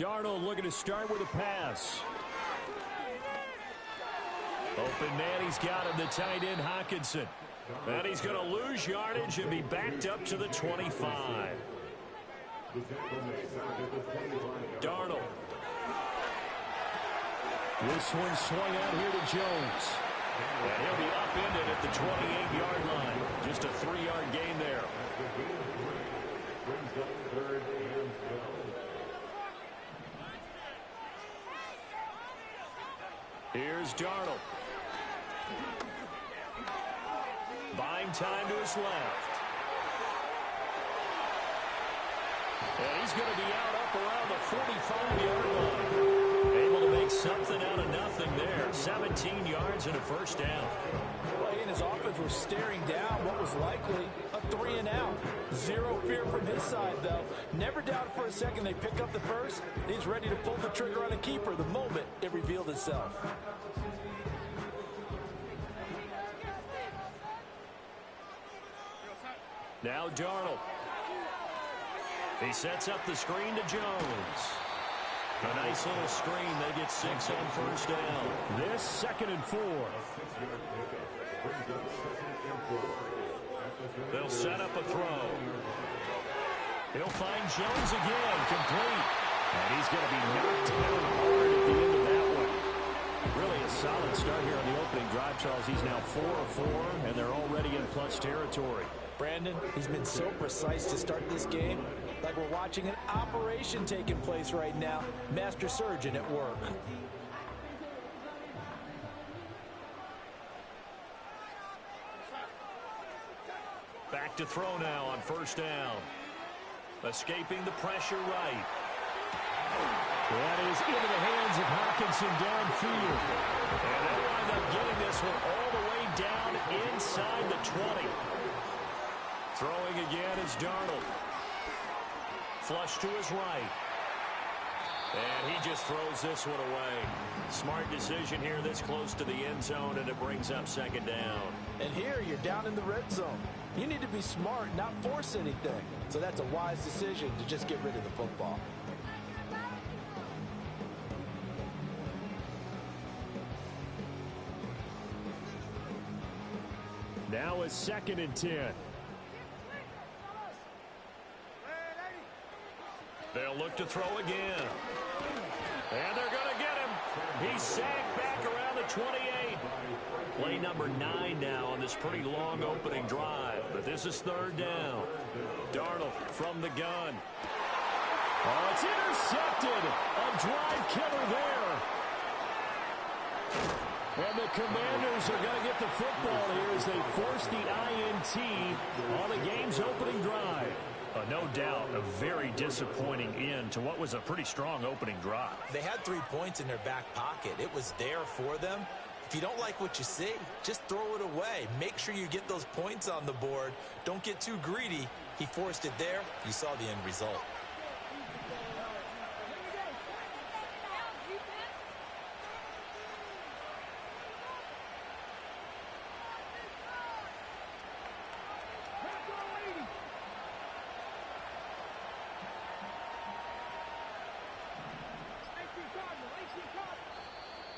Darnold looking to start with a pass. Open man, he's got him, the tight end Hockenson. And he's going to lose yardage and be backed up to the 25. Darnold. This one swung out here to Jones. And he'll be upended at the 28-yard line. Just a 3-yard gain there. Here's Darnold. Buying time to his left. And he's going to be out up around the 45-yard line. Able to make something out of nothing there. 17 yards and a first down. Well, he and his offense were staring down what was likely a 3-and-out. Zero fear from his side, though. Never doubted for a second they pick up the first. He's ready to pull the trigger on a keeper the moment it revealed itself. Now Darnold. He sets up the screen to Jones. A nice little screen. They get 6 on first down. This 2nd and 4. They'll set up a throw. He'll find Jones again. Complete. And he's going to be knocked down hard at the end of that one. Really a solid start here on the opening drive, Charles. He's now 4 of 4, and they're already in plus territory. Brandon, he's been so precise to start this game, like we're watching an operation taking place right now. Master surgeon at work. Back to throw now on first down. Escaping the pressure right. That is into the hands of Hockenson downfield. And they'll wind up getting this one all the way down inside the 20. Throwing again is Darnold. Flush to his right. And he just throws this one away. Smart decision here this close to the end zone, and it brings up 2nd down. And here you're down in the red zone. You need to be smart, not force anything. So that's a wise decision to just get rid of the football. Now it's 2nd and 10. They'll look to throw again. And they're going to get him. He's sagged back around the 28. Play number 9 now on this pretty long opening drive. But this is 3rd down. Darnold from the gun. Oh, it's intercepted. A drive killer there. And the Commanders are going to get the football here as they force the INT on the game's opening drive. No doubt a very disappointing end to what was a pretty strong opening drive. They had 3 points in their back pocket. It was there for them. If you don't like what you see, just throw it away. Make sure you get those points on the board. Don't get too greedy. He forced it there. You saw the end result.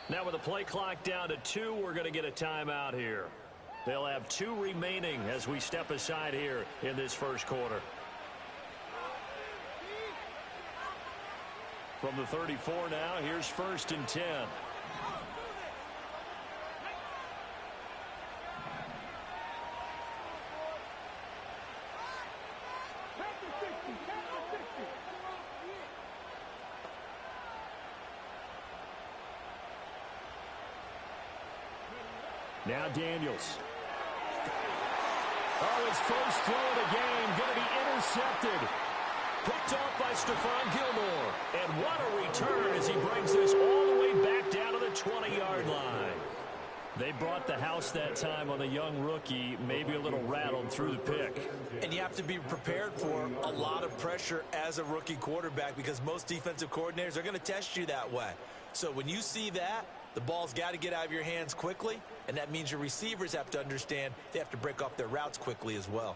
Now with the play clock down to 2, we're going to get a timeout here. They'll have 2 remaining as we step aside here in this first quarter. From the 34 now, here's 1st and 10. Now Daniels. Oh, his first throw of the game going to be intercepted. Picked off by Stephon Gilmore. And what a return as he brings this all the way back down to the 20-yard line. They brought the house that time on the young rookie, maybe a little rattled through the pick. And you have to be prepared for a lot of pressure as a rookie quarterback because most defensive coordinators are going to test you that way. So when you see that, the ball's got to get out of your hands quickly, and that means your receivers have to understand they have to break off their routes quickly as well.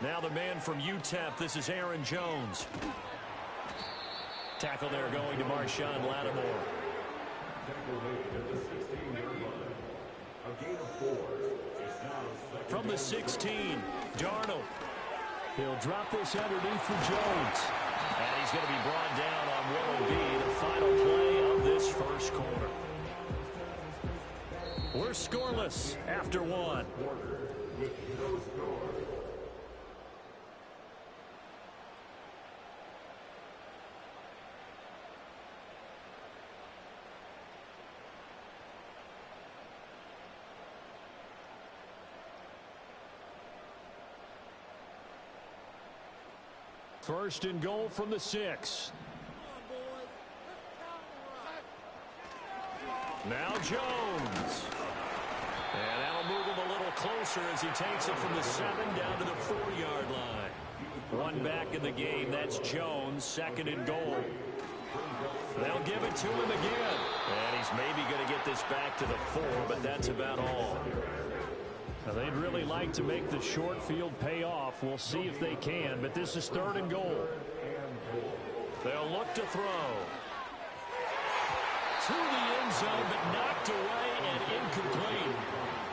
Now the man from UTEP, this is Aaron Jones. Tackle there going to Marshawn Lattimore. From the 16, Darnold. He'll drop this underneath for Jones. And he's going to be brought down on what will be the final play of this first quarter. We're scoreless after one. First and goal from the 6. Now Jones. And that'll move him a little closer as he takes it from the 7 down to the 4-yard line. One back in the game. That's Jones, second and goal. They'll give it to him again. And he's maybe going to get this back to the 4, but that's about all. Now they'd really like to make the short field pay off. We'll see if they can, but this is third and goal. They'll look to throw. To the end zone, but knocked away and incomplete.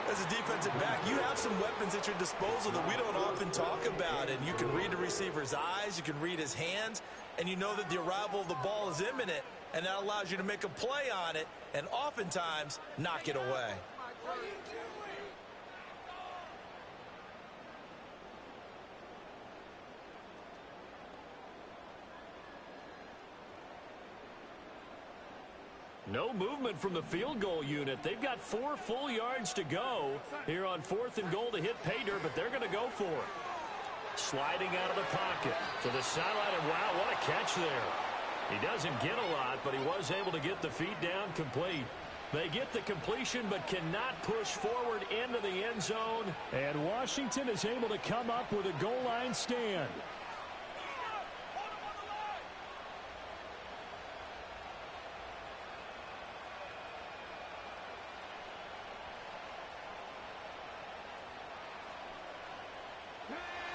As a defensive back, you have some weapons at your disposal that we don't often talk about. And you can read the receiver's eyes, you can read his hands, and you know that the arrival of the ball is imminent, and that allows you to make a play on it and oftentimes knock it away. No movement from the field goal unit. They've got 4 full yards to go here on 4th and goal to hit pay dirt, but they're going to go for it. Sliding out of the pocket to the sideline, and wow, what a catch there. He doesn't get a lot, but he was able to get the feet down complete. They get the completion, but cannot push forward into the end zone. And Washington is able to come up with a goal line stand.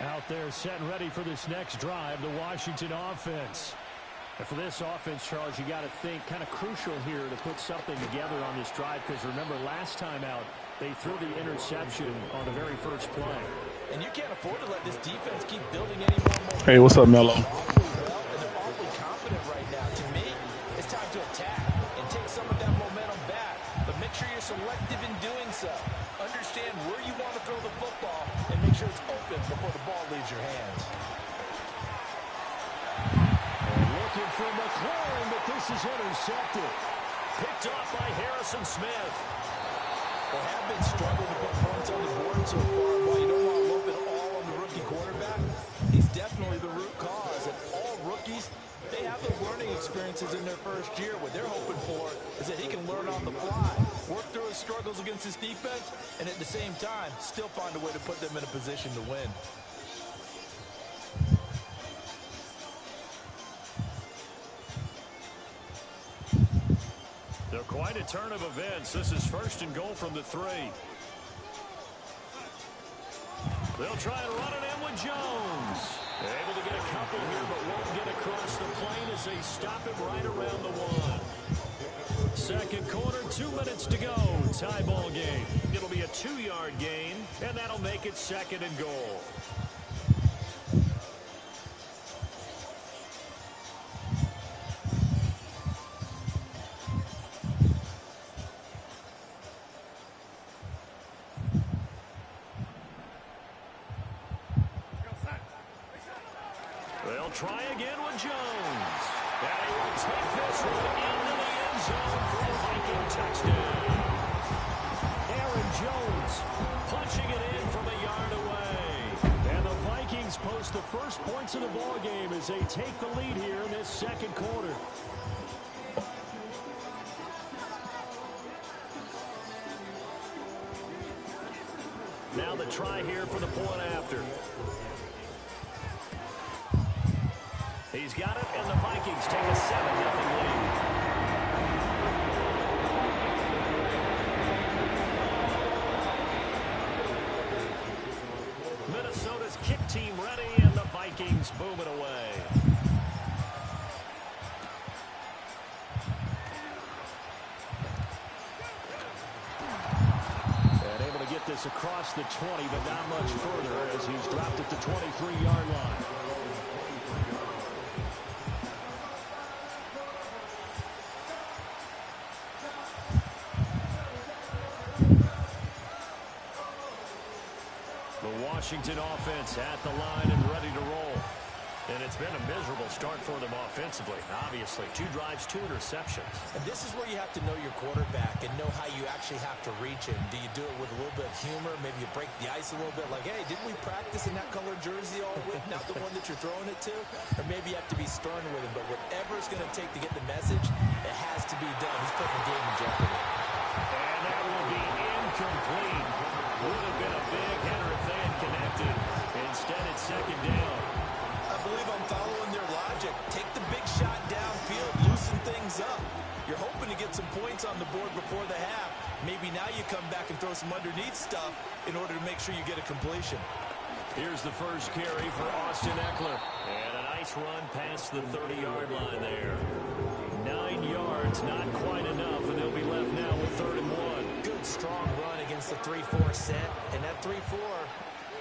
Out there set and ready for this next drive, the Washington offense. And for this offense, Charles, you got to think kind of crucial here to put something together on this drive, because remember last time out, they threw the interception on the very first play. And you can't afford to let this defense keep building any more momentum. Hey, what's up, Mello? They're awfully confident right now. To me, it's time to attack and take some of that momentum back. But make sure you're selective in doing so. Understand where you want to throw the football and make sure it's open before the ball leaves your hands. And looking for McLaurin, but this is intercepted. Picked off by Harrison Smith. They have been struggling to put points on the board so far. While you don't want to lump it all on the rookie quarterback, he's definitely the root cause. And all rookies, they have those learning experiences in their first year. What they're hoping for is that he can learn on the fly, work through his struggles against his defense, and at the same time, still find a way to put them in a position to win. They're quite a turn of events. This is first and goal from the 3. They'll try and run it in with Jones. Able to get a couple here, but won't get across the plane as they stop it right around the 1. Second quarter, 2 minutes to go. Tie ball game. It'll be a 2-yard gain, and that'll make it second and goal. They'll try again with Jones. And he will take this one into the end zone for a Viking touchdown. Aaron Jones punching it in from a yard away. And the Vikings post the first points of the ball game as they take the lead here in this second quarter. Now the try here for the point after. He's got it, and the Vikings take a 7-0 lead. Minnesota's kicked team ready, and the Vikings boom it away. And able to get this across the 20, but not much further as he's dropped at the 23-yard line. Washington offense at the line and ready to roll. And it's been a miserable start for them offensively. Obviously, 2 drives, 2 interceptions. And this is where you have to know your quarterback and know how you actually have to reach him. Do you do it with a little bit of humor? Maybe you break the ice a little bit like, hey, didn't we practice in that colored jersey all week? Not the one that you're throwing it to? Or maybe you have to be stern with him. But whatever it's going to take to get the message, it has to be done. He's putting the game in jeopardy. And that will be incomplete. Would have been a big header if they had connected. Instead, it's second down. I believe I'm following their logic. Take the big shot downfield, loosen things up. You're hoping to get some points on the board before the half. Maybe now you come back and throw some underneath stuff in order to make sure you get a completion. Here's the first carry for Austin Eckler. And a nice run past the 30-yard line there. 9 yards, not quite enough, and they'll be left now with 3rd and 1. Good, strong run against the 3-4 set. And that 3-4,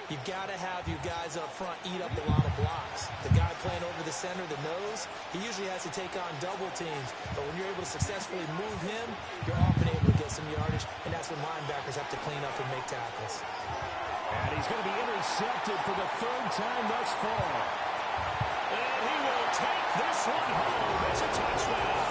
you've got to have your guys up front eat up a lot of blocks. The guy playing over the center, the nose, he usually has to take on double teams. But when you're able to successfully move him, you're often able to get some yardage, and that's when linebackers have to clean up and make tackles. And he's going to be intercepted for the 3rd time thus far. And he will take this one home. It's a touchdown.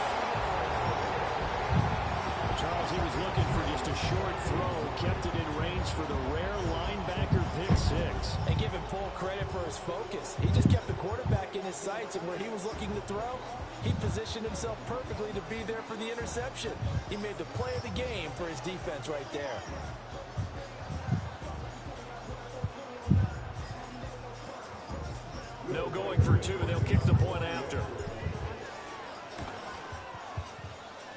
Charles, he was looking for just a short throw, kept it in range for the rare linebacker pick 6. And give him full credit for his focus. He just kept the quarterback in his sights, and where he was looking to throw, he positioned himself perfectly to be there for the interception. He made the play of the game for his defense right there. No going for 2. They'll kick the point after.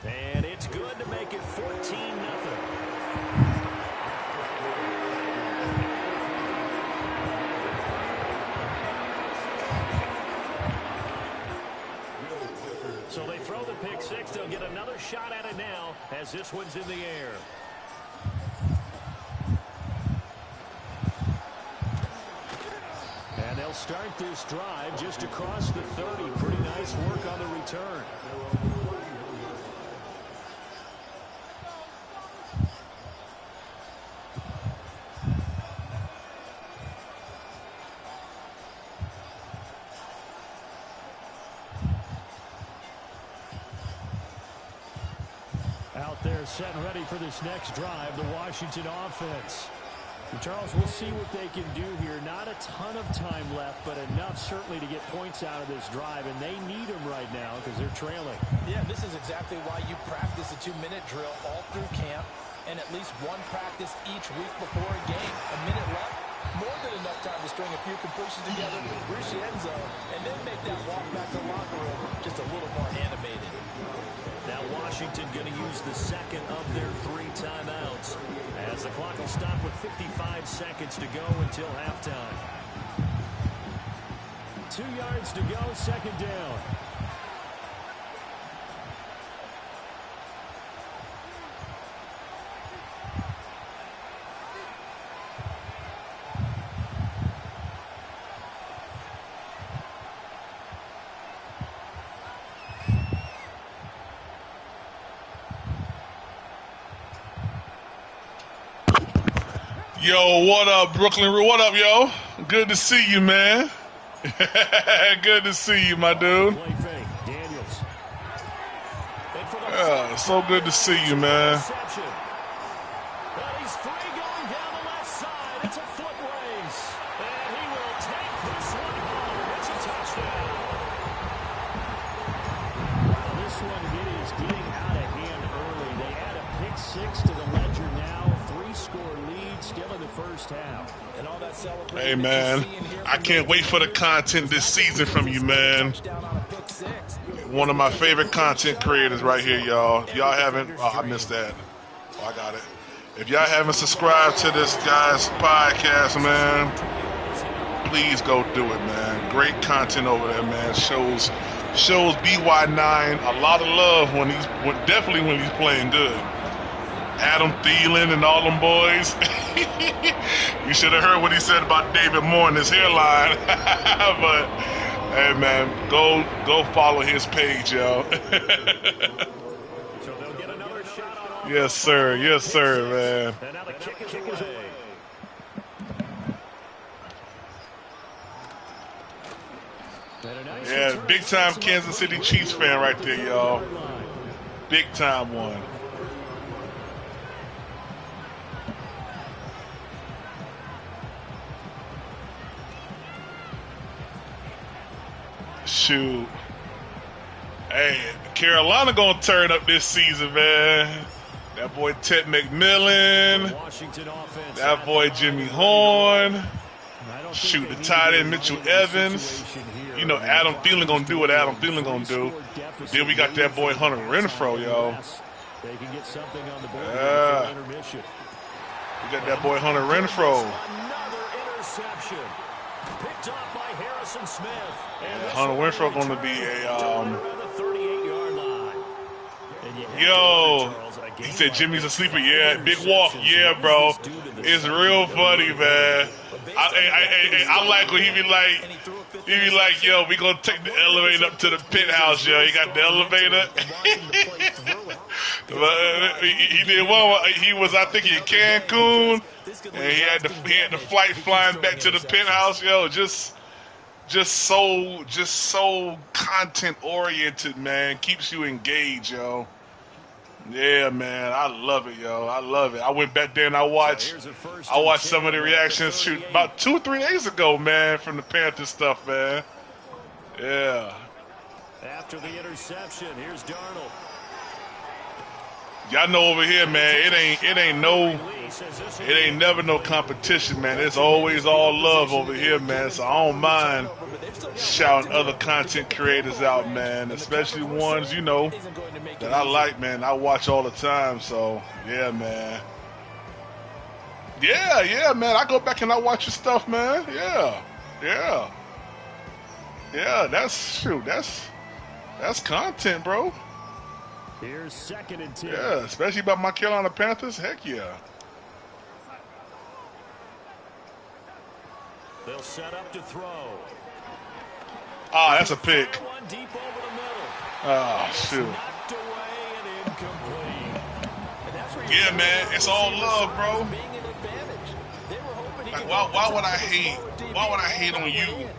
And it's good to make it 14-0. So they throw the pick 6. They'll get another shot at it now as this one's in the air. And they'll start this drive just across the 30. Pretty nice work on the return. Out there set and ready for this next drive, the Washington offense. Charles, we'll see what they can do here. Not a ton of time left, but enough certainly to get points out of this drive, and they need them right now because they're trailing. Yeah, this is exactly why you practice a 2-minute drill all through camp and at least one practice each week before a game. A minute left, more than enough time to string a few completions together, reach the end zone, and then make that walk back to the locker room just a little more animated. Now Washington going to use the second of their 3 timeouts as the clock will stop with 55 seconds to go until halftime. 2 yards to go, second down. Yo, what up, Brooklyn? What up, yo? Good to see you, man. Good to see you, my dude. Yeah, so good to see you, man. He's free going down the left side. It's a foot race. And he will take this one home. It's a touchdown. Well, this one, it is getting out of hand early. They add a pick 6 to the ledger now. 3-score lead still in the first half. And all that celebration. Hey, man, I can't wait for the content this season from you, man. One of my favorite content creators right here, y'all. If y'all haven't, oh, I missed that. Oh, I got it. If y'all haven't subscribed to this guy's podcast, man, please go do it, man. Great content over there, man. Shows BY9 a lot of love definitely when he's playing good. Adam Thielen and all them boys. You should have heard what he said about David Moore and his hairline. But hey, man, go follow his page, yo. So they'll get another shot on Yes, sir. Yes, sir, man. and now the kick is away. Yeah, big time Kansas City Chiefs fan right there, y'all. Big time one. Shoot. Hey, Carolina gonna turn up this season, man. That boy Ted McMillan. That boy Jimmy Horn. Shoot, the tight end Mitchell Evans. You know, Adam Thielen gonna do what Adam Thielen gonna do. Then we got that boy Hunter Renfrow, yo. Yeah. We got that boy Hunter Renfrow. Another interception. Picked up by Harrison Smith. Yeah, Hunter Renfrow gonna be a the 38-yard line. Yo, he said Jimmy's a sleeper. Yeah, big walk. Yeah, bro. It's real funny, man. I like when he be like, yo, we gonna take the elevator up to the penthouse, yo. You got the elevator. He did one. He was, I think, in Cancun, and he had the flight flying back to the penthouse, yo. Just so content oriented, man. Keeps you engaged, yo. Yeah, man, I love it, yo. I love it. I went back there and I watched some of the reactions shoot about 2-3 days ago, man, from the Panthers stuff, man. Yeah. After the interception, here's Darnold. Y'all know over here, man, it ain't never no competition, man. It's always all love over here, man. So I don't mind shouting other content creators out, man, especially ones, you know, that I like, man. I watch all the time, so yeah, man. Yeah, man. I go back and I watch your stuff, man. Yeah. That's content, bro. Here's 2nd and 10. Yeah, especially about my Carolina Panthers. Heck yeah. They'll set up to throw. Ah, that's a pick. One deep over the middle. Oh, shoot. Knocked away and incomplete. Yeah, man, it's all love, bro. Like, why would I hate? Why would I hate on you?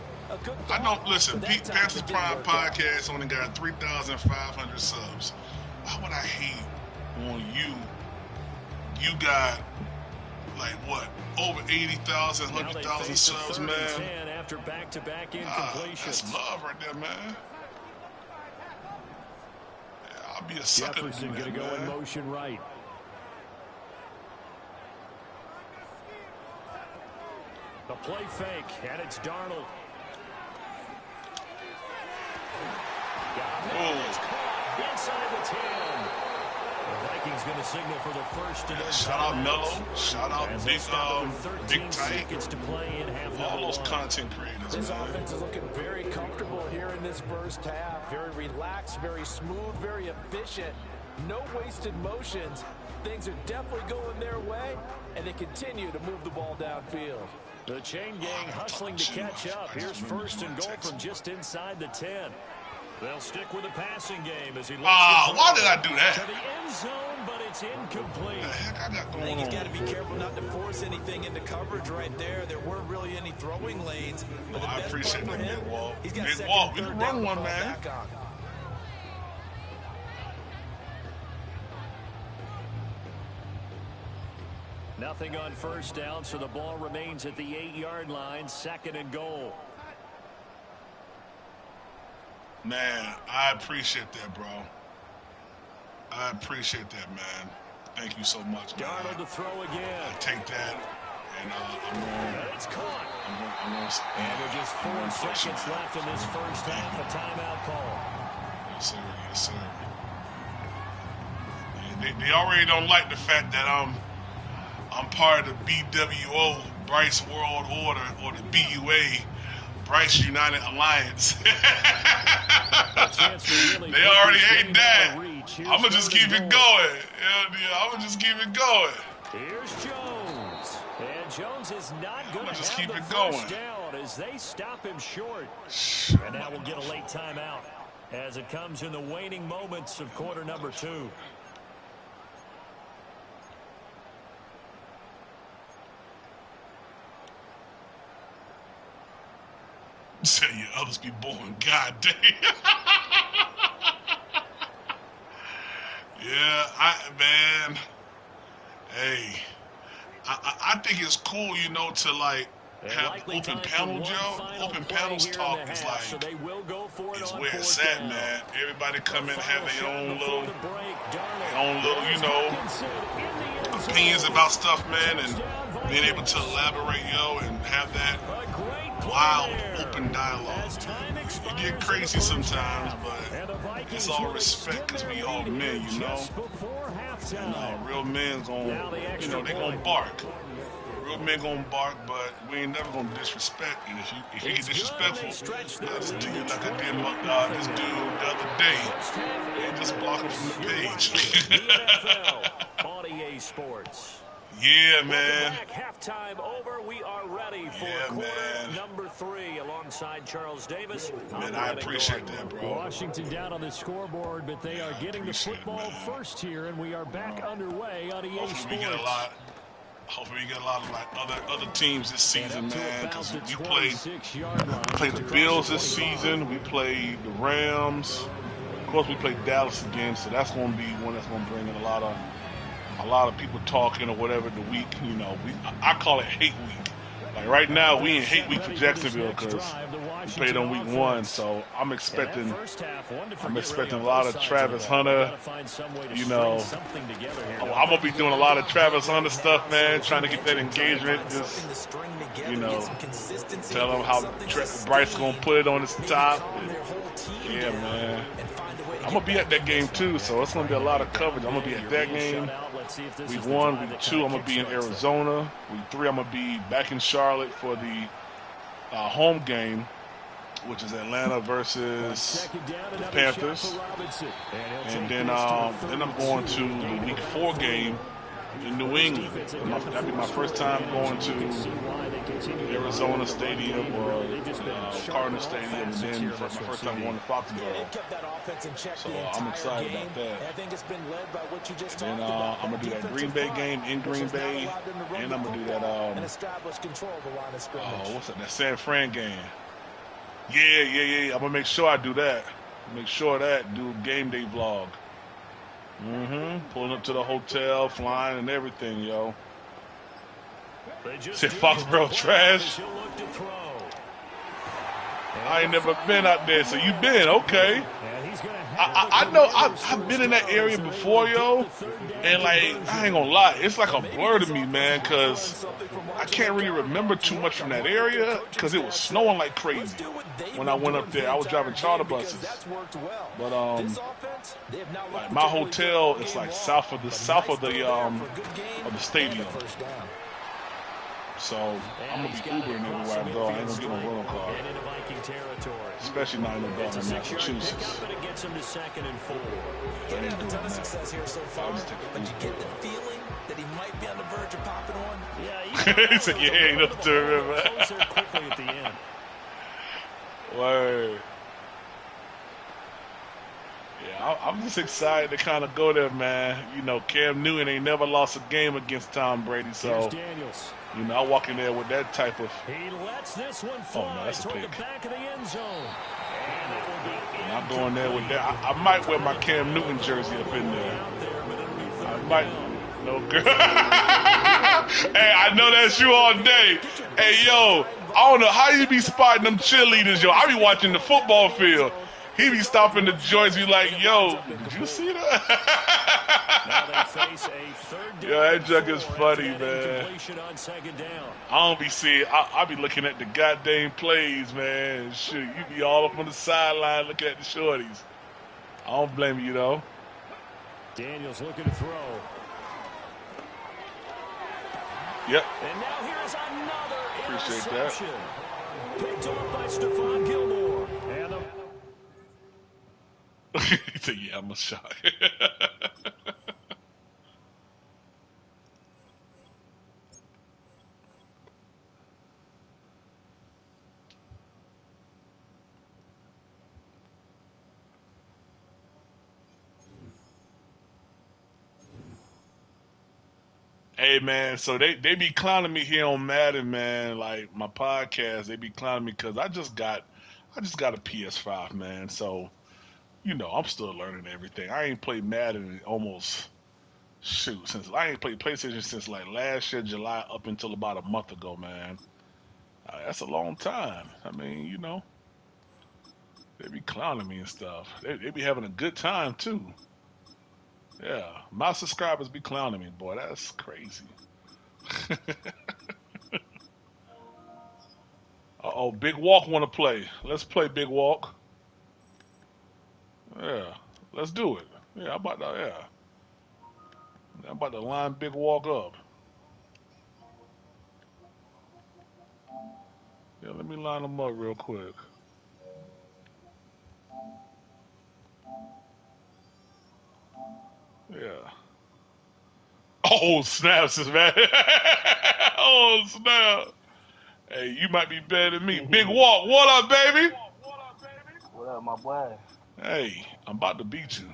I don't listen. Panthers Prime Podcast only got 3,500 subs. Why would I hate on you? You got like what? Over 80,000, 100,000 subs, man. After back-to-back that's love right there, man. Yeah, I'll be a sucker. Jefferson gonna go in motion right. The play fake, and it's Darnold. Inside the 10. The Vikings going to signal for the first. Shout out Mello. Shout out Big Tight. To play in half all those content creators. This offense is looking very comfortable here in this first half. Very relaxed, very smooth, very efficient. No wasted motions. Things are definitely going their way, and they continue to move the ball downfield. The chain gang hustling to catch up. Here's 1st and goal from just inside the 10. They'll stick with the passing game as he looks why did I do that? to the end zone, but it's incomplete. What the heck I got I going think he's on? got to be careful not to force anything into coverage right there. There weren't really any throwing lanes. But the I best appreciate part that for him, big walk. he's got Big second, walk. We third can down run to one, fall man. back on. Nothing on 1st down, so the ball remains at the 8-yard line. 2nd and goal. Man, I appreciate that, bro. I appreciate that, man. Thank you so much, man. Darnold to throw again. I take that, and I'm going. It's caught. And with just 4 seconds left in this first half, a timeout call. Yes, sir. Yes, sir. Yeah, they already don't like the fact that I'm part of the BWO, Bryce World Order, or the BUA. Bryce United Alliance. Really they already hate that. I'm going to just keep it going. Yeah, I'm going to just keep it going. Here's Jones. And Jones is not going to just have keep the it going. first down as they stop him short. And now we'll get a late timeout as it comes in the waning moments of quarter number 2. Say your others be born. God damn. Yeah, man. Hey, I think it's cool, you know, to like have open panel, Joe. Open panels talk is like, so they will go for it is on where it's at, man. Everybody come in and have their own little, you know, opinions about stuff, man, and being able to elaborate, yo, and have that wild, open dialogue. You get crazy sometimes, but it's all respect because we all men, you know. And real men gonna, you know, they gonna bark. Real men gonna bark, but we ain't never gonna disrespect. And if you get disrespectful, I'll just do you like I did this dude the other day. And just block him from the page. On EA Sports. Yeah, man. Halftime over. We are ready for quarter number 3 alongside Charles Davis. Man, I appreciate that, bro. Washington down on the scoreboard, but they are getting the football first here, and we are back underway on EA Sports. Hopefully we get a lot of like other teams this season, man. Because we play the Bills this season. We play the Rams. Of course, we play Dallas again, so that's going to be one that's going to bring in a lot of people talking or whatever the week. You know, I call it hate week. Like right now, we in hate week for Jacksonville because we played on week 1. So I'm expecting a lot of Travis Hunter. You know, I'm gonna be doing a lot of Travis Hunter stuff, man. Trying to get that engagement. Just, you know, tell them how Bryce is gonna put it on his top. Yeah, man. I'm gonna be at that game too, so it's gonna be a lot of coverage. I'm gonna be at that game. Week 1, week 2, I'm gonna be in Arizona. Week 3, I'm gonna be back in Charlotte for the home game, which is Atlanta versus the Panthers. And then I'm going to the week 4 game in New England. That'll be my first time going to Arizona Stadium or Cardinal Stadium, and then my first time going to Foxborough. So I'm excited about that. And I'm gonna do that Green Bay game in Green Bay, and I'm gonna do that what's that San Fran game. Yeah. I'm gonna make sure I do that. Make sure that do game day vlog. Pulling up to the hotel, flying and everything, yo. Said Foxborough trash. I ain't never been out there, so you been, okay. I know I've been in that area before, yo. And like, I ain't gonna lie, it's like a blur to me, man, because I can't really remember too much from that area because it was snowing like crazy when I went up there. I was driving charter buses. But like my hotel is like south of the stadium. So I'm gonna be Ubering everywhere I go. I ain't gonna get no rental car, especially not in the Boston, Massachusetts. He had a ton of success here so far, but you get the feeling that he might be on the verge of popping one. He said, "Yeah, ain't nothing to remember." Word. Yeah, I'm just excited to kind of go there, man. You know, Cam Newton ain't never lost a game against Tom Brady, so you know, I walk in there with that type of. He lets this one fly that's a toward pick. the back of the end zone. And I go in there with that. I might wear my Cam Newton jersey up in there. I might. No girl. Hey, I know that's you all day. Hey, yo, I don't know how you be spotting them cheerleaders, yo. I be watching the football field. He be stopping the joints, be like, yo, did you see that? Yo, that junk is funny, man. I don't be seeing, I be looking at the goddamn plays, man. Shit, you be all up on the sideline looking at the shorties. I don't blame you, though. Daniels looking to throw. Yep. And now here's another Appreciate interception. Picked off by Stephon Gilmore. And He said, yeah, I'm a shot. Hey man, so they be clowning me here on Madden, man. Like my podcast, they be clowning me because I just got a PS5, man. So I'm still learning everything. I ain't played Madden in almost since I ain't played PlayStation since like last year July up until about a month ago, man. That's a long time. I mean, they be clowning me and stuff. They be having a good time too. Yeah, my subscribers be clowning me, boy. That's crazy. Uh-oh, Big Walk want to play. Let's play Big Walk. Yeah, let's do it. Yeah, I'm about to line Big Walk up. Yeah, let me line him up real quick. Yeah. Oh, snaps, man. Oh, snap. Hey, you might be better than me. Big Walk, what up, baby? What up, my boy? Hey, I'm about to beat you.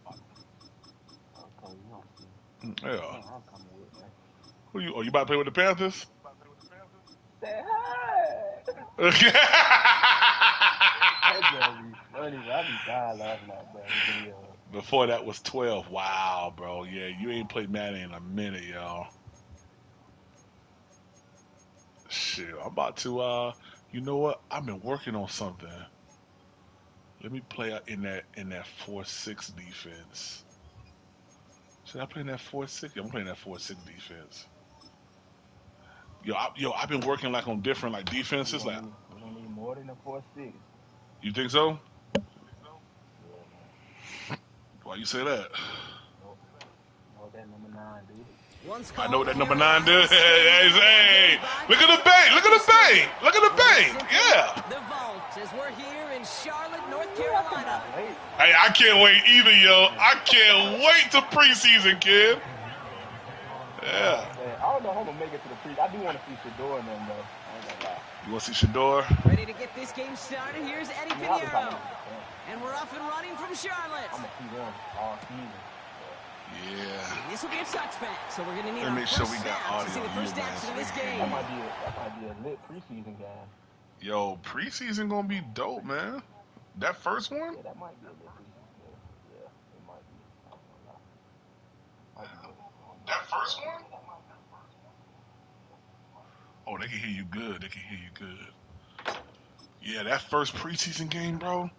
Okay, you don't see. Yeah. Man, I'm coming with, man. Who you? Oh, you about to play with the Panthers? Say hi. Okay. That joke be funny, but I be dying laughing at bro. The video. Before that was 12. Wow, bro. Yeah, you ain't played Madden in a minute, y'all. Shit, I'm about to. You know what? I've been working on something. Let me play in that 4-6 defense. Should I play in that 4-6? Yeah, I'm playing that 4-6 defense. I've been working like on different like We defenses. Like, gonna need more than a 4-6. you think so? Yeah, man. Why you say that? Nope. Know that number 9, dude. I know what that number 9 did. Hey, look at the bank! Look at the bank! Look at the bank! Yeah. The Vault, as we're here in Charlotte, North Carolina. Hey, I can't wait either, yo. I can't wait to preseason, kid. Yeah. Man, I don't know how I'm gonna make it to the pre. I do want to see Shador in them, though. I ain't gonna lie. You want to see Shador? Ready to get this game started? Here's Eddie Pinheiro. And we're off and running from Charlotte. I'm gonna see them all season. Yeah. This will be a touchback, so we're going to need Let me our make sure first we got snap to audio see the first here, man. action of this game. That might be a lit preseason game. Yo, preseason gonna be dope, man. That first one? Yeah, that might be a lit preseason game. Yeah, it might be. I don't know. Might be lit. That first one? Oh, they can hear you good. They can hear you good. Yeah, that first preseason game, bro.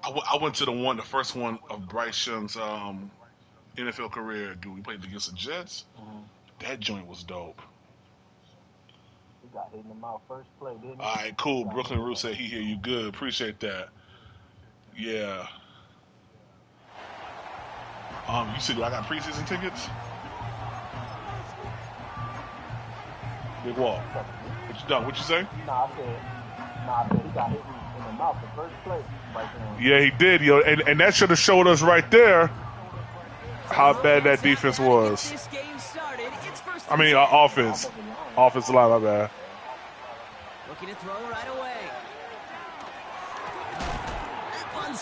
I went to the first one of Bryce Young's NFL career. Dude, we played against the Jets. That joint was dope. He got hit in the mouth first play, didn't he? All right, cool. Brooklyn Root said he hear you good. Appreciate that. Yeah. You see, I got preseason tickets. Big Wall. What you done? What you say? Nah, I said he got hit in the mouth the first play. Right Yeah, he did, yo, and that should have showed us right there how bad that defense was. I mean, offense. Offensive line, my bad. Looking to throw right away.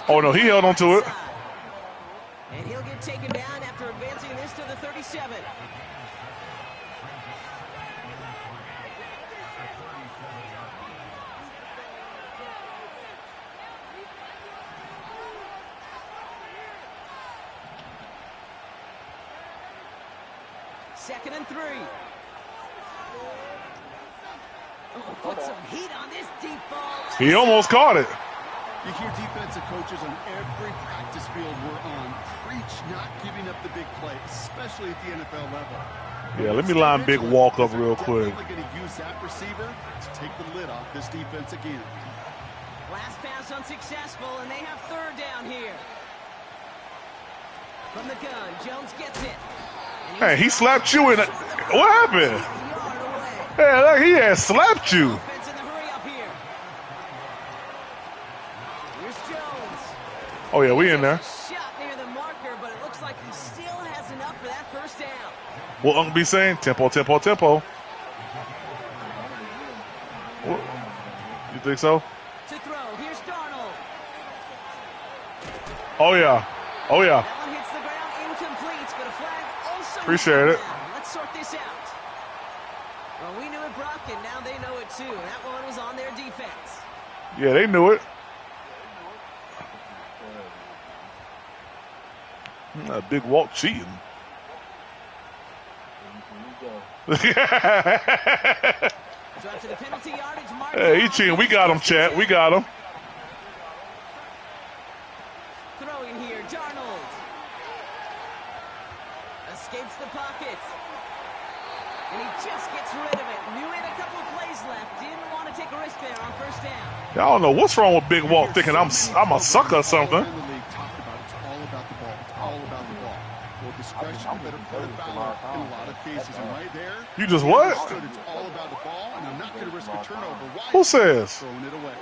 Oh, no, he held on to it. And he'll get taken down after advancing this to the 37. Second and 3. Oh, put some heat on this deep ball. He almost caught it. You hear defensive coaches on every practice field we're on preach not giving up the big play, especially at the NFL level. Yeah, let me line Big Walk up real quick. Definitely going to use that receiver to take the lid off this defense again. Last pass unsuccessful, and they have third down here. From the gun, Jones gets it. Hey, he slapped you in it. What happened? Hey, look, he had slapped you. Offense in the hurry up here. Oh, yeah, we in there. Shot near the marker, but it looks like he still has enough for that first down. What Uncle be saying? Tempo, tempo, tempo. What? You think so? To throw, here's Darnold. Oh, yeah. Oh, yeah. That one hits the ground incomplete, but a flag also. Appreciate it. Let's sort this out. Well, we knew it, Brock, and now they know it too. That one was on their defense. Yeah, they knew it. A big Walt cheating. So after the penalty yardage, Hey, he cheating. We got him, chat. We got him. Throwing here, Darnold. Escapes the pocket. And he just gets rid of it. Knew he had a couple of plays left. Didn't want to take a risk there on first down. I don't know what's wrong with Big Walt thinking I'm a sucker or something. It's all about the ball. It's all about the ball. Well, discretion, you better put a foul in a lot of cases. And right there, You just what? it's all about the ball, and I'm not going to risk a turnover. Why? Who says? Throwing it away.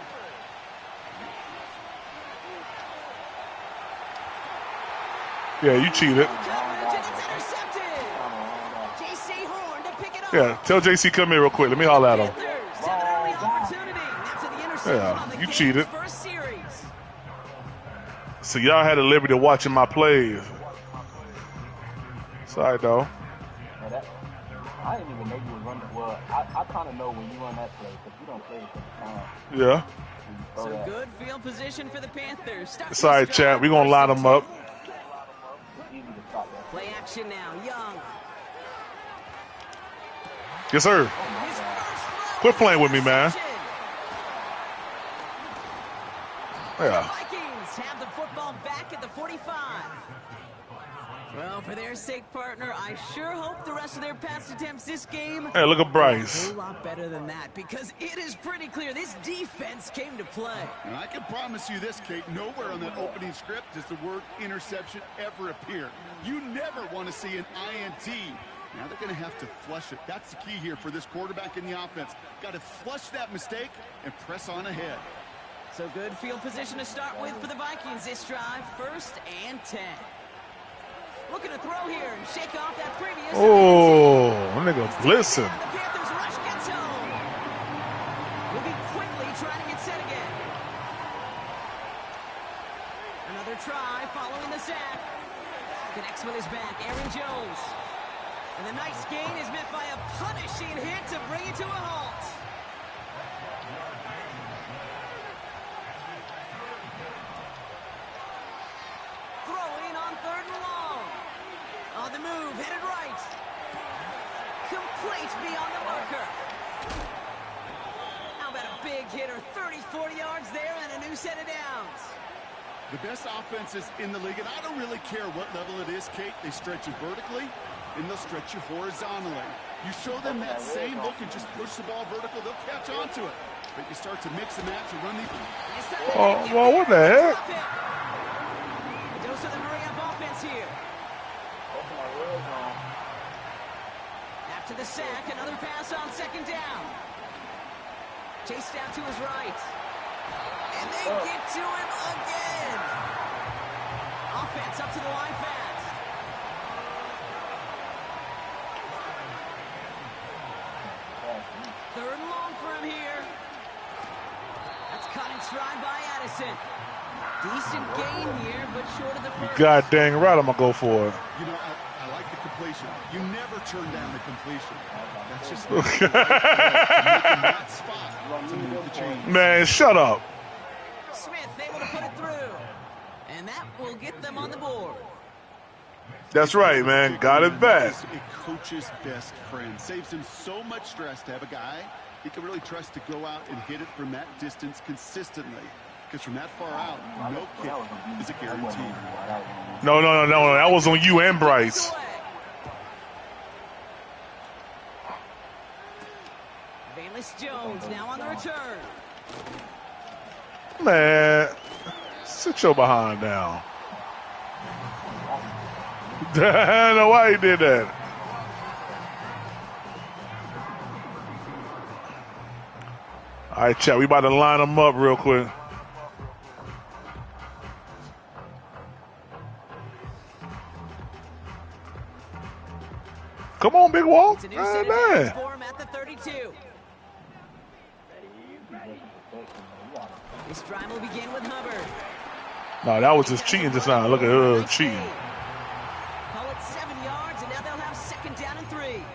Yeah, you cheated. Coverage, and it's intercepted. J.C. Horn to pick it up. Yeah, tell JC come here real quick. Let me holler at him. Panthers have an early opportunity after the interception Yeah, on the you game's cheated. first series. So y'all had the liberty of watching my plays. Sorry, though. Yeah, I didn't even know you were running. Well, I kind of know when you run that play because you don't play it for the time. Yeah. So good field position for the Panthers. Starting Sorry, to chat. We're going to line them up. It's easy to stop that. Play action now. Young. Yes, sir. His first throw Quit is playing with me, man. interception. The Yeah. Vikings have the football back at the 45. Well, for their sake, partner, I sure hope the rest of their pass attempts this game Hey, look at a Bryce. whole lot better than that, because it is pretty clear this defense came to play. And I can promise you this, Kate, nowhere on that opening script does the word interception ever appear. You never want to see an INT. Now they're going to have to flush it. That's the key here for this quarterback in the offense. Got to flush that mistake and press on ahead. So good field position to start with for the Vikings this drive. 1st and 10. Looking to throw here and shake off that previous. Oh, nigga, listen. The Panthers rush gets home. Moving quickly, trying to get set again. Another try following the sack. Connects with his back, Aaron Jones. And the nice gain is met by a punishing hit to bring it to a halt. Throwing on 3rd and long. On the move, headed right. Complete beyond the marker. How about a big hitter? 30-40 yards there and a new set of downs. The best offenses in the league, and I don't really care what level it is, Kate. They stretch you vertically, and they'll stretch you horizontally. You show them that same look and just push the ball vertical, they'll catch on to it. But you start to mix and match and run the... Oh, well, what the heck? A dose of the hurry-up offense here. After the sack, another pass on 2nd down. Chased out to his right. And they get to him again. Offense up to the line fast. Third and long for him here. That's caught in stride by Addison. Decent gain here, but short of the first. God dang right I'm going to go for it. You know, I like the completion. You never turn down the completion. That's just that spot to move the chains. Man, shut up. Smith able to put it through. And that will get them on the board. That's right, man. Got it back. A coach's best friend. Saves him so much stress to have a guy he can really trust to go out and hit it from that distance consistently. Because from that far out, no kick is a guarantee. No. That was on you and Bryce. Valus Jones now on the return. Man, sit your behind down. I don't know why he did that. All right, chat. We about to line them up real quick. Come on, Big Wall. It's a new Hey, set of downs man. for him at the 32. This drive will begin with Hubbard. No, that was just cheating just now. Look at her Nice cheating. gain. Call it 7 yards, and now they'll have 2nd down and 3.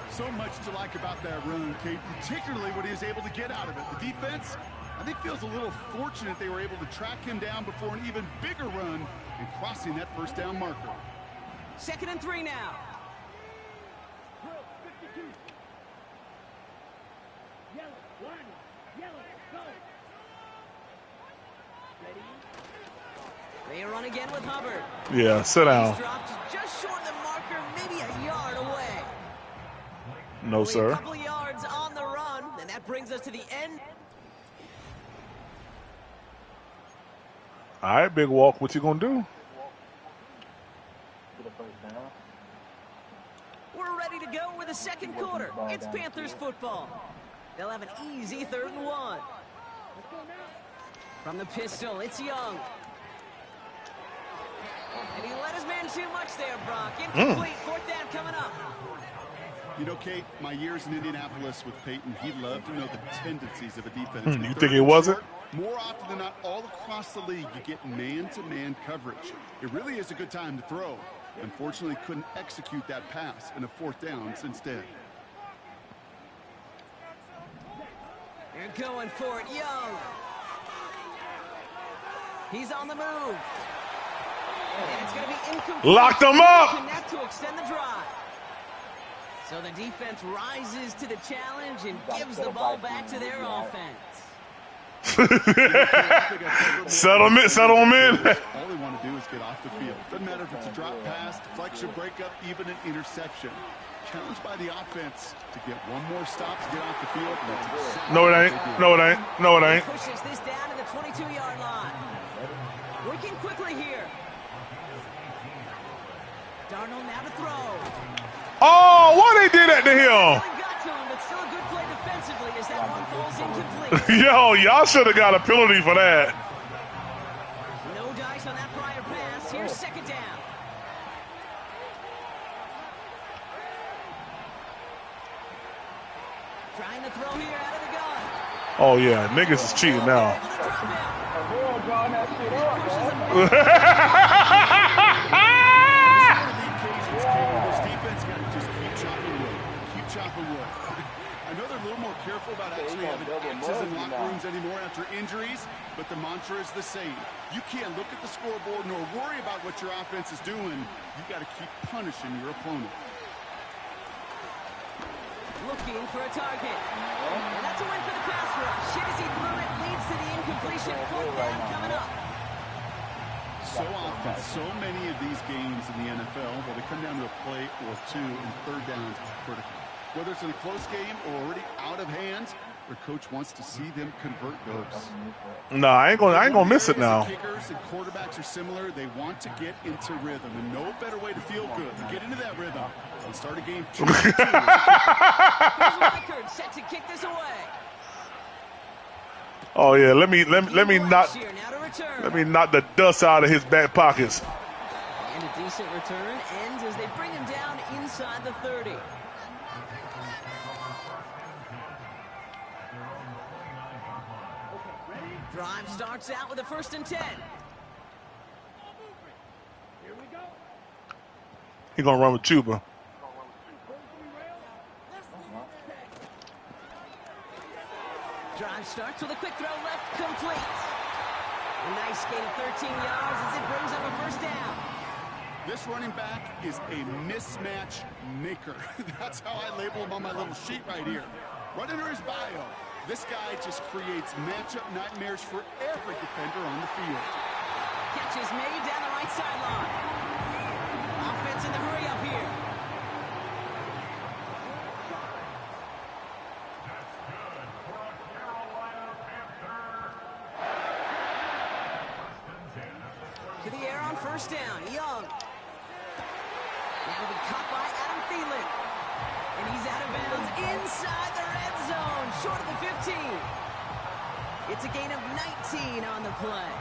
So much to like about that run, Kate, particularly what he was able to get out of it. The defense, I think, feels a little fortunate they were able to track him down before an even bigger run and crossing that 1st down marker. 2nd and 3 now. They run again with Hubbard. Yeah, sit down. He's dropped just short of the marker, maybe a yard away. No, Only a sir. couple of yards on the run, and that brings us to the end. All right, Big Walk, what you gonna do? We're ready to go with the 2nd quarter. It's Panthers football. They'll have an easy 3rd and 1. From the pistol, it's Young. And he let his man too much there, Brock. Incomplete. 4th down coming up. You know, Kate, my years in Indianapolis with Peyton, he loved to know the tendencies of a defense. You think it wasn't? More often than not, all across the league, you get man-to-man coverage. It really is a good time to throw. Unfortunately, couldn't execute that pass in a 4th down instead. They're going for it. Young. He's on the move. And it's going to be incomplete. Locked them up. Connect to extend the drive. So the defense rises to the challenge and gives the ball back to their offense. Settle them in. All they want to do is get off the field. Doesn't matter if it's a drop pass, deflection, breakup, even an interception. Challenged by the offense to get one more stop to get off the field. No, it ain't. No, it ain't. No, it ain't. Pushes this down to the 22-yard line. Working quickly here. Darnold now to throw. Oh, why they did that to him? Really got to him, but still a good play defensively as that one falls incomplete. Yo, y'all should have got a penalty for that. No dice on that prior pass. Here's 2nd down. Trying to throw here out of the gun. Oh, yeah, niggas is cheating now. This defense got to just keep chopping wood. Keep chopping wood. I know they're a little more careful about actually having X's in locker rooms anymore after injuries, but the mantra is the same. You can't look at the scoreboard nor worry about what your offense is doing. You got to keep punishing your opponent. Looking for a target. And that's a win for the pass rush. Shit as he threw it leads to the incompletion. 4th down coming up. So often, so many of these games in the NFL, where they come down to a play or two and 3rd downs critical. Whether it's in a close game or already out of hand, their coach wants to see them convert those. No, I ain't gonna miss it now. Kickers and quarterbacks are similar. They want to get into rhythm, and no better way to feel good to get into that rhythm and start a game 2. Here's Reichard set to kick this away. Oh yeah, let me knock Here now to return. let me knock the dust out of his back pockets. And a decent return ends as they bring him down inside the 30. Drive starts out with a 1st and 10. He gonna run with Chuba. Drive starts with a quick throw left, complete. A nice gain of 13 yards as it brings up a 1st down. This running back is a mismatch maker. That's how I label him on my little sheet right here. Right under his bio, this guy just creates matchup nightmares for every defender on the field. Catch is made down the right sideline. Offense in the hurry up here. To the air on 1st down. Young. That'll be caught by Adam Thielen. And he's out of bounds inside the red zone. Short of the 15. It's a gain of 19 on the play.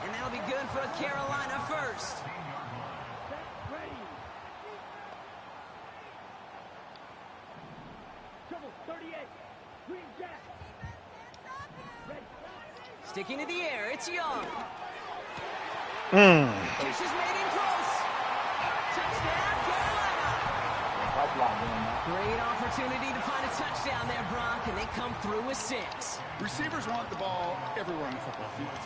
And that'll be good for a Carolina 1st. Sticking to the air, it's Young. Mm. Catch is made in close. Touchdown, Carolina. Great opportunity to find a touchdown there, Brock, and they come through with 6. Receivers want the ball everywhere on the football field.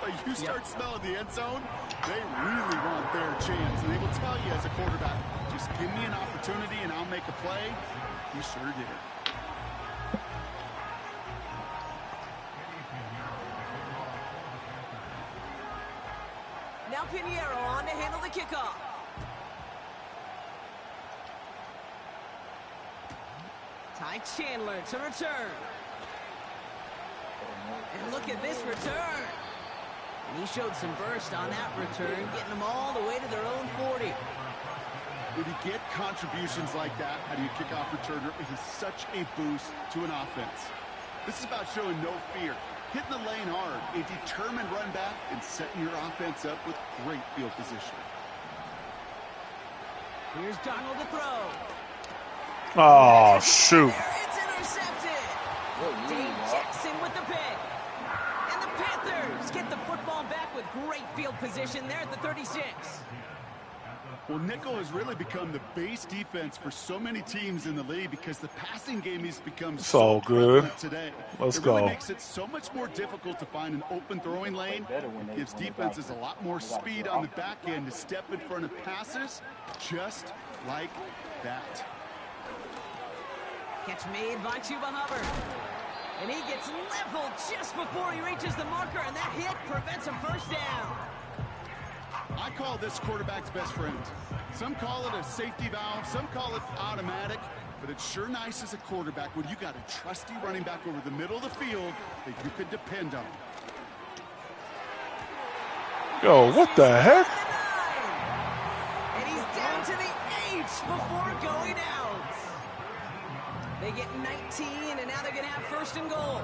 But you start smelling the end zone, they really want their chance. And they will tell you as a quarterback, just give me an opportunity and I'll make a play. He sure did. Now Pinheiro on to handle the kickoff. Ty Chandler to return. And look at this return. And he showed some burst on that return, getting them all the way to their own 40. When you get contributions like that, how do you kick off returner? It is such a boost to an offense. This is about showing no fear, hitting the lane hard, a determined run back, and setting your offense up with great field position. Here's Donald to throw. Oh, shoot. It's intercepted. Dave Jackson with the pick. And the Panthers get the football back with great field position there at the 36. Well, nickel has really become the base defense for so many teams in the league because the passing game has become so good prevalent today. Let's it really go. makes it so much more difficult to find an open throwing lane. Gives defenses a lot more speed on the back end to step in front of passes just like that. Catch made by Chuba Hubbard. And he gets leveled just before he reaches the marker, and that hit prevents a first down. I call this quarterback's best friend. Some call it a safety valve, some call it automatic, but it's sure nice as a quarterback when you got a trusty running back over the middle of the field that you could depend on. Yo, what the heck? And he's down to the 8 before going out. They get 19, and now they're going to have first and goal.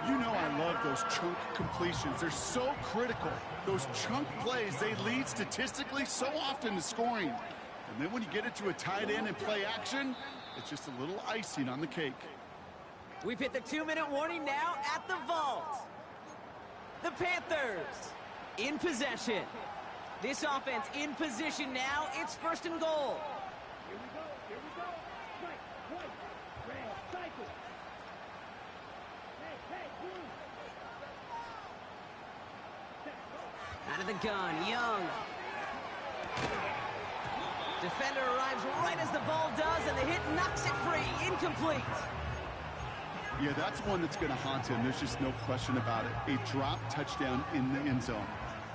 You know I love those chunk completions. They're so critical. Those chunk plays, they lead statistically so often to scoring. And then when you get it to a tight end and play action, it's just a little icing on the cake. We've hit the 2-minute warning now at the vault. The Panthers in possession. This offense in position now. It's first and goal. Out of the gun, Young. Defender arrives right as the ball does, and the hit knocks it free. Incomplete. Yeah, that's one that's going to haunt him. There's just no question about it. A drop touchdown in the end zone.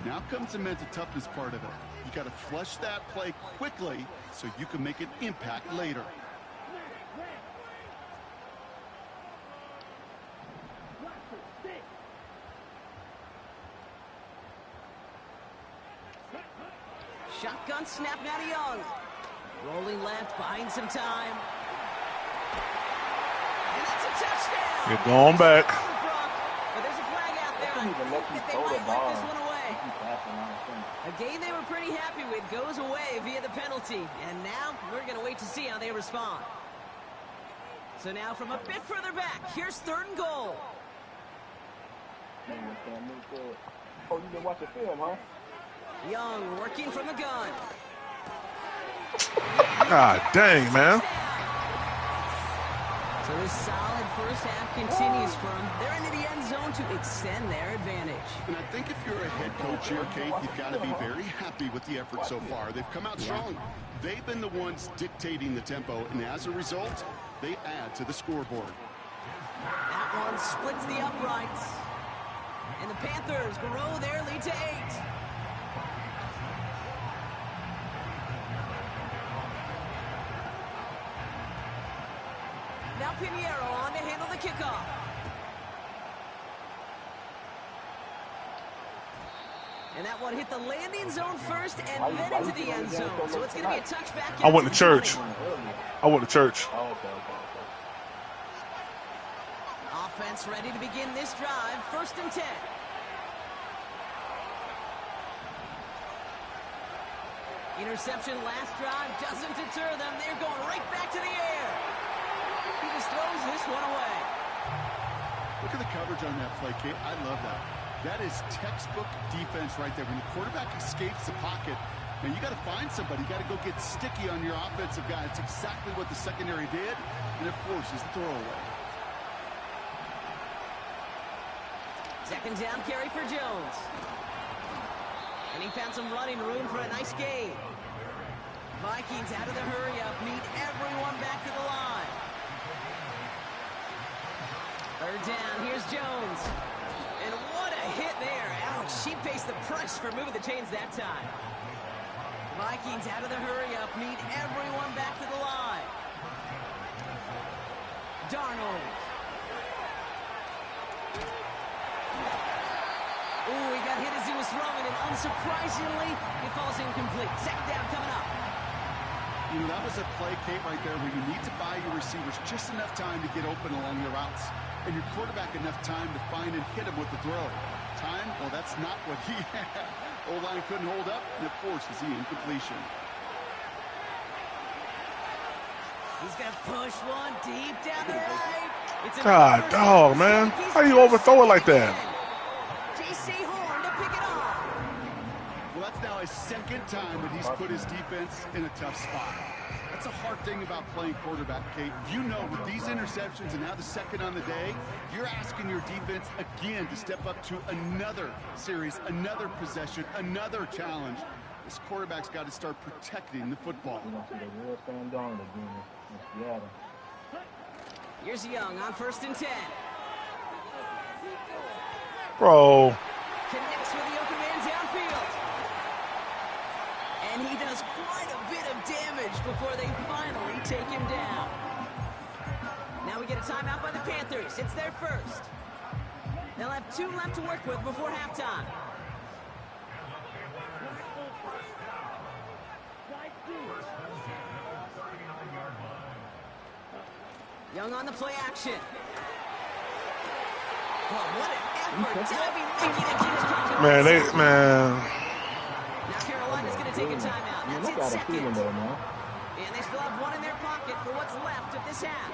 Now comes the mental toughness part of it. You got to flush that play quickly so you can make an impact later. Shotgun snap now to Young. Rolling left, buying some time. And that's a touchdown. You're going back. But there's a flag out there. I think that they might let this one away. A game they were pretty happy with goes away via the penalty. And now we're going to wait to see how they respond. So now from a bit further back, here's third and goal. Oh, you been watching film, huh? Young working from the gun. God dang, man. So this solid first half continues for them. They're into the end zone to extend their advantage. And I think if you're a head coach here, Kate, you've got to be very happy with the effort so far. They've come out strong. They've been the ones dictating the tempo, and as a result, they add to the scoreboard. That one splits the uprights. And the Panthers grow their lead to 8. Now Pinheiro on to handle the kickoff. And that one hit the landing zone first and then into the end zone. So it's going to be a touchback. I went to church. I went to church. Offense ready to begin this drive. First and 10. Interception last drive doesn't deter them. They're going right back to the air. He just throws this one away. Look at the coverage on that play, Kate. I love that. That is textbook defense right there. When the quarterback escapes the pocket, man, you got to find somebody. You got to go get sticky on your offensive guy. It's exactly what the secondary did, and it forces the throwaway. Second down carry for Jones. And he found some running room for a nice gain. Vikings out of the hurry-up, need everyone back to the line. Third down, here's Jones. And what a hit there. Ouch, she faced the press for moving the chains that time. Vikings out of the hurry-up, need everyone back to the line. Darnold. Ooh, he got hit as he was throwing, and unsurprisingly, it falls incomplete. Second down coming up. You know, that was a play, Kate, right there where you need to buy your receivers just enough time to get open along your routes, and your quarterback enough time to find and hit him with the throw. Time? Well, that's not what he had. O-line couldn't hold up, and it forces the incompletion. He's going to push one deep down the right. God, dog, man. How do you overthrow it like that? J.C. Horn to pick it off. Well, that's now his second time that he's put his defense in a tough spot. That's a hard thing about playing quarterback, Kate. You know, with these interceptions and now the second on the day, you're asking your defense again to step up to another series, another possession, another challenge. This quarterback's got to start protecting the football. Here's Young on 1st and 10. Bro. Connects with the open man downfield. And he does quite a bit of damage before they finally take him down. Now we get a timeout by the Panthers. It's their first. They'll have 2 left to work with before halftime. Young on the play action. Well, what an effort. Man, Now Carolina's going to take a timeout. That's its second. And they still have one in their pocket for what's left of this half.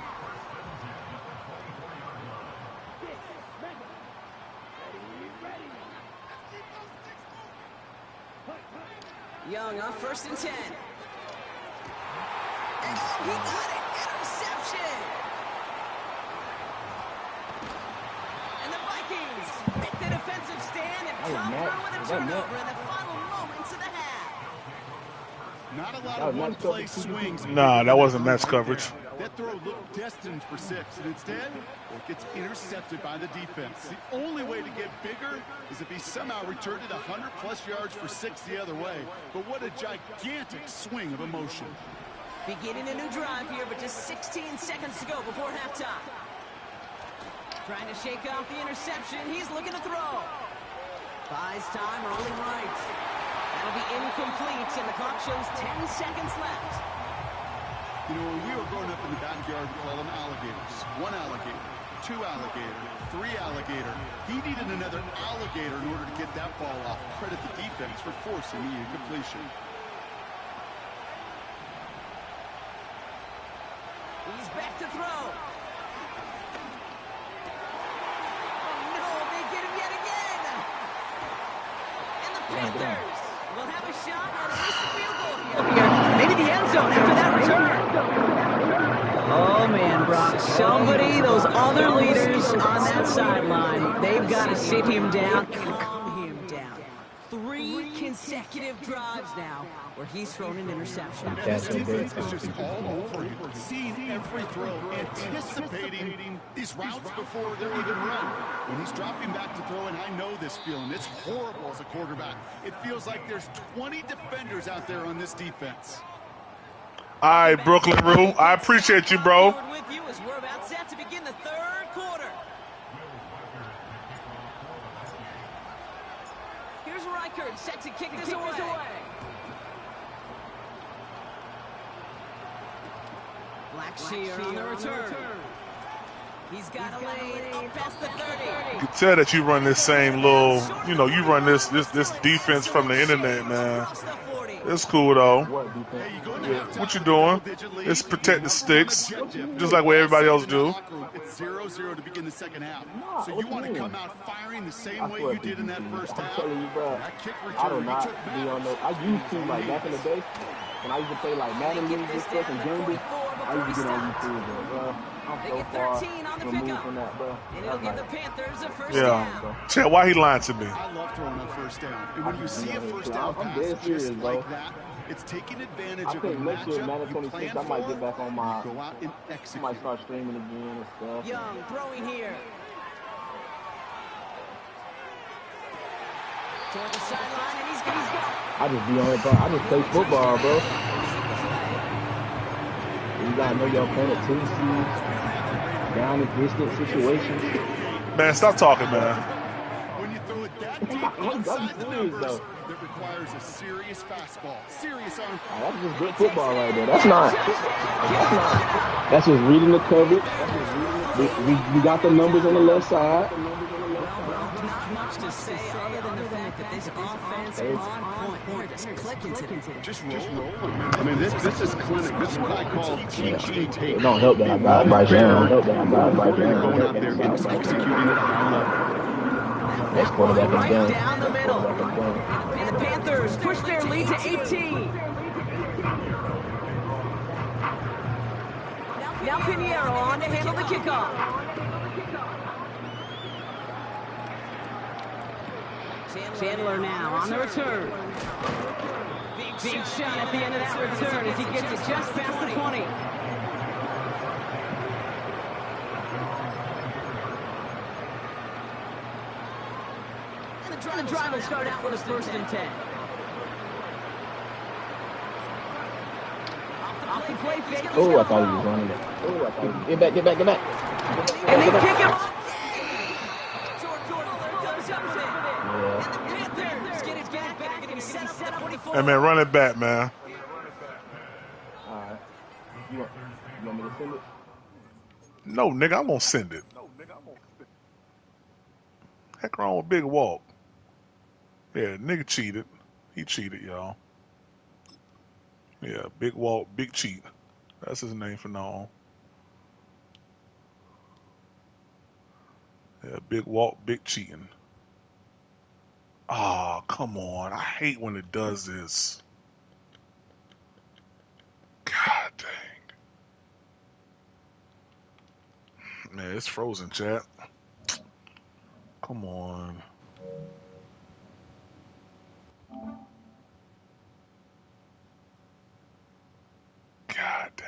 Young on 1st and 10. And he got it. Interception. And the Vikings make the defensive stand and come through with a turnover in the final moments of the half. Not a lot of one-play swings. Nah, that wasn't match coverage. That throw looked destined for 6, and instead, it gets intercepted by the defense. The only way to get bigger is if he somehow returned it 100-plus yards for 6 the other way. But what a gigantic swing of emotion. Beginning a new drive here, but just 16 seconds to go before halftime. Trying to shake off the interception. He's looking to throw. Buys time, rolling right. That'll be incomplete, and the clock shows 10 seconds left. You know, when we were growing up in the backyard, we call them alligators. 1 alligator, 2 alligator, 3 alligator. He needed another alligator in order to get that ball off. Credit the defense for forcing the incompletion. He's back to throw. Oh, no, they get him yet again. And the Panthers will have a shot at at least a field goal here. Maybe the end zone after that return. Oh, man, Brock. Somebody, those other leaders on that sideline, they've got to sit him down and calm him down. 3 consecutive drives now where he's thrown an interception. This defense is just all over him, seeing every throw, anticipating these routes before they're even run. When he's dropping back to throw, and I know this feeling, it's horrible as a quarterback. It feels like there's 20 defenders out there on this defense. All right, Brooklyn Rue. I appreciate you, bro. With you as we're about set to begin the 3rd quarter. Here's Reichert set to kick this away. Blackshear on the return. He's got a lane up past the 30. You can tell that you run this same little, you know, you run this defense from the internet, man. Across the 40. It's cool though. What defense? Hey, you're going to have to What you have a doing? double-digit lead. It's protect the Number one sticks, objective. just like what everybody else do. It's 0-0 to begin the second half. Nah, So what you you want to mean? come out firing the same I way swear you did in that to first I'm half. telling you, bro. That kick I return, do you not took be on matters. the. I used to, like, back in the day, when I used to play, like, Madden League and stuff and Gambit, I used to get on YouTube, bro. I'm They so get far 13 on the removed pickup. from that, bro. And it'll give the Panthers a first Yeah. down. Chad, why he lying to me? I love throwing on first down. And when you see a first down I'm pass dead serious, just bro. like that, it's taking advantage I of a think next year, matchup Madden you 26, plan I might for, get back on and my. you go out and I execute. might start streaming again and stuff. Young throwing here. Toward the sideline, and he's got. I just be on it, bro. I just play football, bro. You gotta know your opponent tendencies, down and distance situations. Man, stop talking, man. When you throw it that deep I'm outside the serious, numbers, though. that requires a serious fastball. Serious arm. That's just good football right there. That's not. That's just reading the coverage. We got the numbers on the left side. Not much to say other than the fact that this offense is on point. They're just clicking today. Just roll. I mean, this is clinic. This is what I call teaching tape. It don't help that I got Bryce Young. Going out there and executing it at a high level. Next quarterback is Right done. down the middle. And the Panthers push their lead to 18. Now Pinheiro on to handle the kickoff. Chandler now on the return. Big shot at the end of that return as he gets it just past the 20. And the drive will start out with a 1st and 10. Off the play fake. Oh, I thought he was running it. Oh, I thought he was. Get back. And they kick him off. Hey, man, run it back, man. All right. You want me to send it? No, nigga, I'm gonna send it. Heck wrong with Big Walk. Yeah, nigga cheated. He cheated, y'all. Yeah, Big Walk, Big Cheat. That's his name from now on. Yeah, Big Walk, Big Cheating. Ah, come on. I hate when it does this. God dang. Man, it's frozen, chat. Come on. God dang.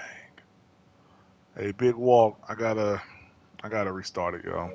Hey, Big Walk, I gotta restart it, y'all.